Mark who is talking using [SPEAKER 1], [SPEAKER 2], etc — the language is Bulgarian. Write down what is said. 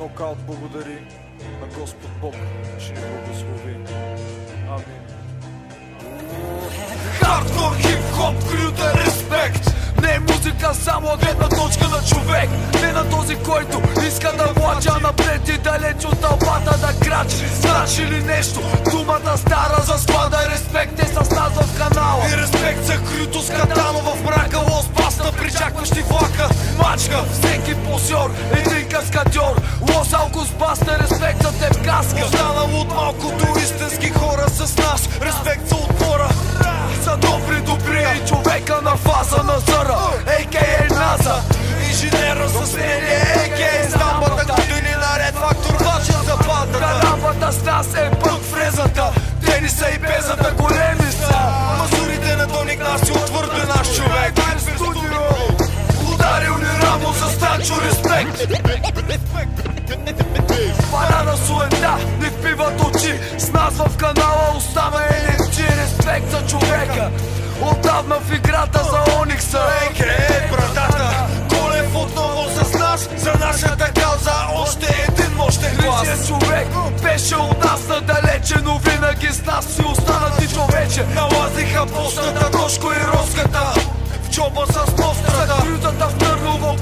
[SPEAKER 1] Нокаут благодари на Господ Бог, че ни благослови. Амин.
[SPEAKER 2] Хардкор, хип-хоп, крюта, респект. Не е музика, само гледна точка на човек. Не на този, който иска да влача напред и далеч от тълпата да крачи. Значи ли нещо? Думата стара за склада. Респект е с нас в канала. И респект за крюто с катано в мрака. Лос баста, причакващи влака. Мачка, всеки посьор, един каскадьор. Лос алкус баста, респект за теб каска. Останал от малкото истински хора с нас. Респект за отбора. За добри и човека на фаза на зъра, а.к.а. Наза. Инженера с мнение, а.к.а. Стамбата. Години наред фактор важен за бандата. Рампата с нас е пък фрезата. Тениса и безата големи са. Мазурите на Доник нас си отвърде наш човек. Ударил ни рамо за Станчо, респект. Парада суета, не впиват очи. С нас в канала остава енергия. Респект за човека. Отдавна в играта за Оникса, а.к.а. брадата. Колев отново с нас, за нашата кауза още един мощен глас. Личният човек беше от нас надалече, но винаги с нас си остана ти човече. Налазиха постата, Тошко и Роската в джоба с пострата. За крютата в Търново